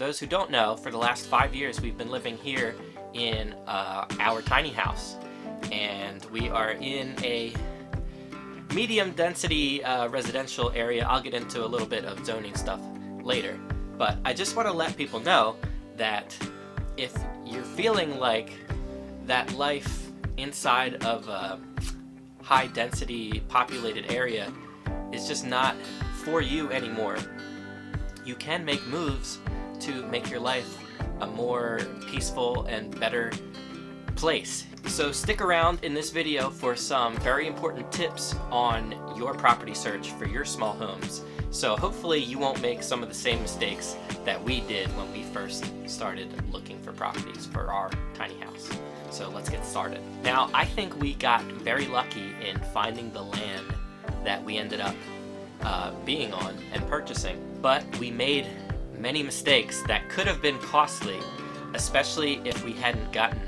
those who don't know, for the last 5 years we've been living here in our tiny house, and we are in a medium density residential area. I'll get into a little bit of zoning stuff later, but I just want to let people know that if you're feeling like that life inside of a high density populated area is just not for you anymore, you can make moves to make your life a more peaceful and better place. So stick around in this video for some very important tips on your property search for your small homes. So hopefully you won't make some of the same mistakes that we did when we first started looking for properties for our tiny house. So let's get started. Now, I think we got very lucky in finding the land that we ended up being on and purchasing, but we made many mistakes that could have been costly, especially if we hadn't gotten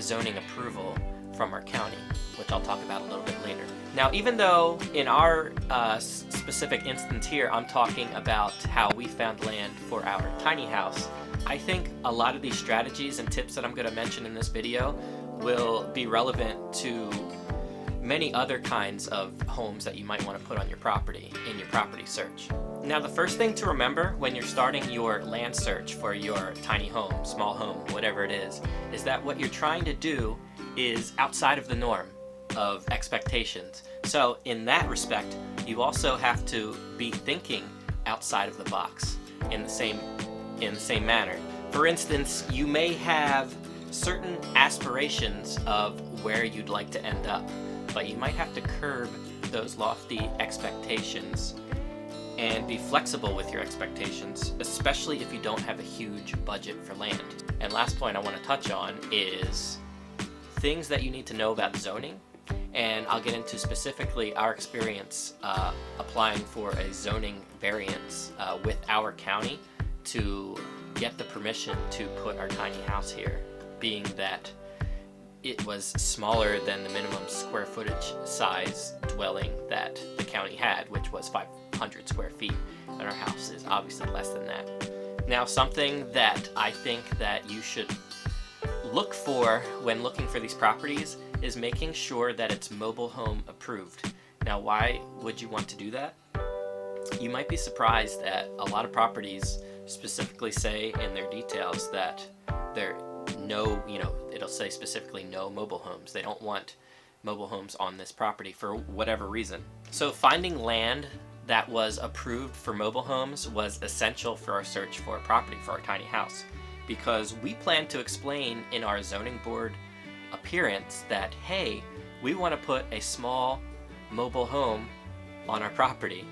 zoning approval from our county, which I'll talk about a little bit later. Now, even though in our specific instance here, I'm talking about how we found land for our tiny house, I think a lot of these strategies and tips that I'm going to mention in this video will be relevant to many other kinds of homes that you might want to put on your property in your property search. Now, the first thing to remember when you're starting your land search for your tiny home, small home, whatever it is that what you're trying to do is outside of the norm of expectations. So in that respect, you also have to be thinking outside of the box in the same manner. For instance, you may have certain aspirations of where you'd like to end up, but you might have to curb those lofty expectations and be flexible with your expectations, especially if you don't have a huge budget for land. And last point I want to touch on is things that you need to know about zoning, and I'll get into specifically our experience applying for a zoning variance with our county to get the permission to put our tiny house here, being that it was smaller than the minimum square footage size dwelling that the county had, which was 500 square feet, and our house is obviously less than that. Now, something that I think that you should look for when looking for these properties is making sure that it's mobile home approved. Now, why would you want to do that? You might be surprised that a lot of properties specifically say in their details that they're it'll say specifically no mobile homes. They don't want mobile homes on this property for whatever reason. So finding land that was approved for mobile homes was essential for our search for a property for our tiny house, because we plan to explain in our zoning board appearance that, hey, we want to put a small mobile home on our property,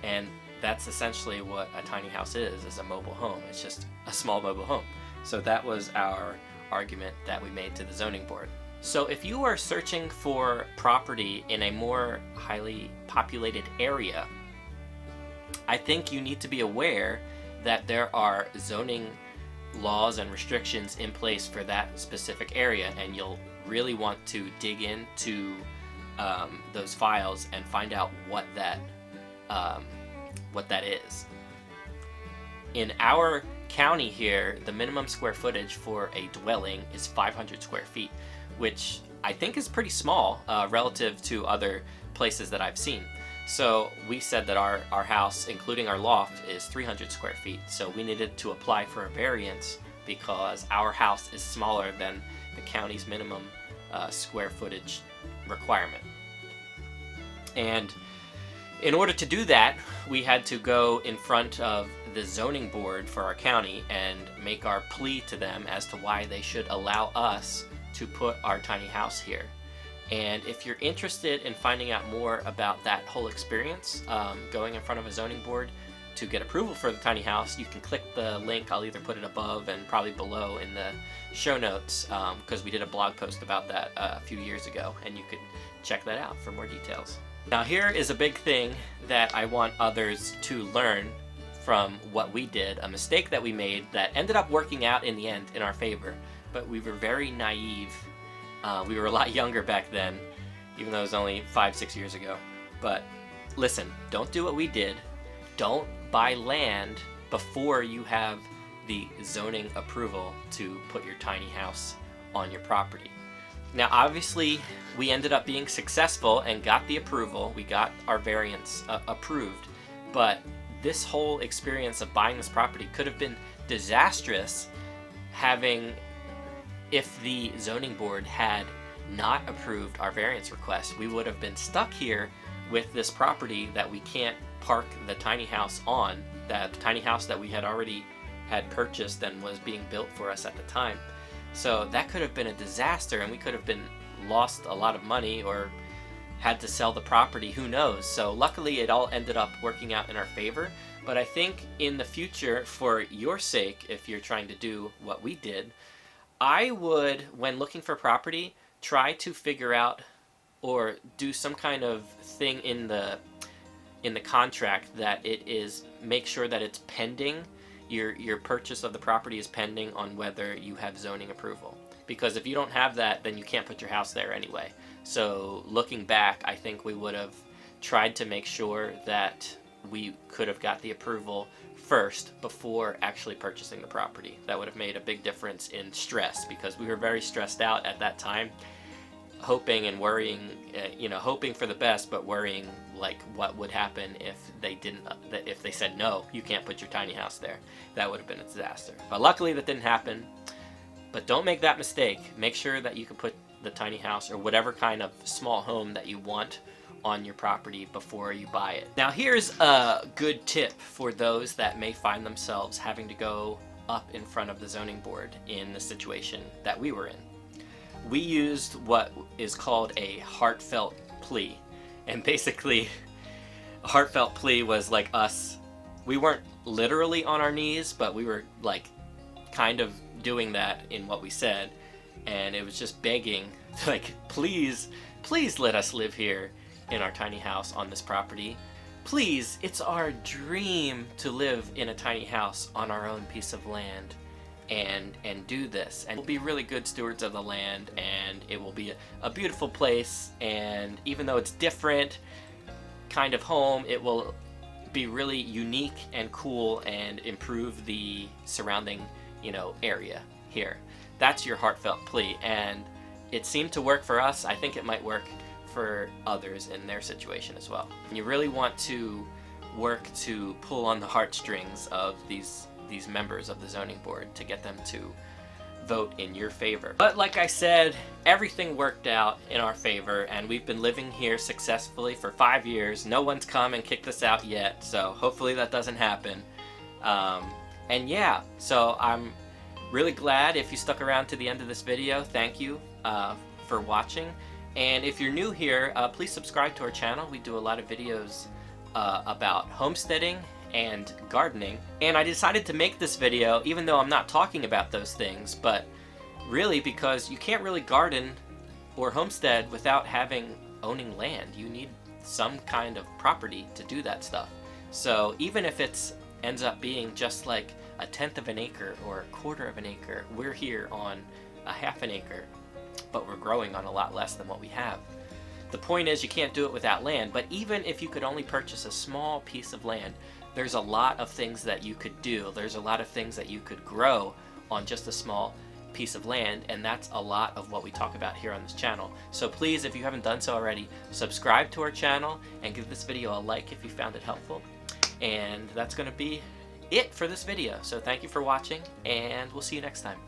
and that's essentially what a tiny house is a mobile home. It's just a small mobile home. So that was our argument that we made to the zoning board. So if you are searching for property in a more highly populated area, I think you need to be aware that there are zoning laws and restrictions in place for that specific area, and you'll really want to dig into those files and find out what that is. In our county here, the minimum square footage for a dwelling is 500 square feet, which I think is pretty small relative to other places that I've seen. So we said that our house, including our loft, is 300 square feet. So we needed to apply for a variance because our house is smaller than the county's minimum square footage requirement. And in order to do that, we had to go in front of the zoning board for our county and make our plea to them as to why they should allow us to put our tiny house here. And if you're interested in finding out more about that whole experience, going in front of a zoning board to get approval for the tiny house, you can click the link. I'll either put it above and probably below in the show notes, because we did a blog post about that a few years ago, and you could check that out for more details. Now, here is a big thing that I want others to learn from what we did, a mistake that we made that ended up working out in the end in our favor, but we were very naive. We were a lot younger back then, even though it was only 5-6 years ago. But listen, don't do what we did. Don't buy land before you have the zoning approval to put your tiny house on your property. Now obviously we ended up being successful and got the approval. We got our variance approved, but this whole experience of buying this property could have been disastrous if the zoning board had not approved our variance request. We would have been stuck here with this property that we can't park the tiny house on, that the tiny house that we had already had purchased and was being built for us at the time. So that could have been a disaster, and we could have lost a lot of money or had to sell the property, who knows. So luckily it all ended up working out in our favor. But I think in the future, for your sake, if you're trying to do what we did, I would, when looking for property, try to figure out or do some kind of thing in the contract that it is, make sure that it's pending, your purchase of the property is pending on whether you have zoning approval. Because if you don't have that, then you can't put your house there anyway. So looking back, I think we would have tried to make sure that we could have got the approval first before actually purchasing the property. That would have made a big difference in stress, because we were very stressed out at that time, hoping and worrying, hoping for the best, but worrying like what would happen if they said no, you can't put your tiny house there. That would have been a disaster. But luckily that didn't happen. But don't make that mistake. Make sure that you can put the tiny house or whatever kind of small home that you want on your property before you buy it. Now here's a good tip for those that may find themselves having to go up in front of the zoning board in the situation that we were in. We used what is called a heartfelt plea. And basically, a heartfelt plea was like us. We weren't literally on our knees, but we were like kind of doing that in what we said. And it was just begging, like, please let us live here in our tiny house on this property. Please, it's our dream to live in a tiny house on our own piece of land and do this. And we'll be really good stewards of the land, and it will be a beautiful place. And even though it's different kind of home, it will be really unique and cool and improve the surrounding, area here. That's your heartfelt plea, and it seemed to work for us. I think it might work for others in their situation as well. And you really want to work to pull on the heartstrings of these members of the zoning board to get them to vote in your favor. But like I said, everything worked out in our favor, and we've been living here successfully for 5 years. No one's come and kicked us out yet, so hopefully that doesn't happen. And yeah, so I'm really glad if you stuck around to the end of this video. Thank you for watching. And if you're new here, please subscribe to our channel. We do a lot of videos about homesteading and gardening. And I decided to make this video even though I'm not talking about those things, but really because you can't really garden or homestead without owning land. You need some kind of property to do that stuff. So even if it ends up being just like 1/10 of an acre or 1/4 of an acre, we're here on a 1/2 an acre, but we're growing on a lot less than what we have. The point is, you can't do it without land, but even if you could only purchase a small piece of land, there's a lot of things that you could do. There's a lot of things that you could grow on just a small piece of land, and that's a lot of what we talk about here on this channel. So please, if you haven't done so already, subscribe to our channel and give this video a like if you found it helpful. And that's going to be it for this video. So thank you for watching, and we'll see you next time.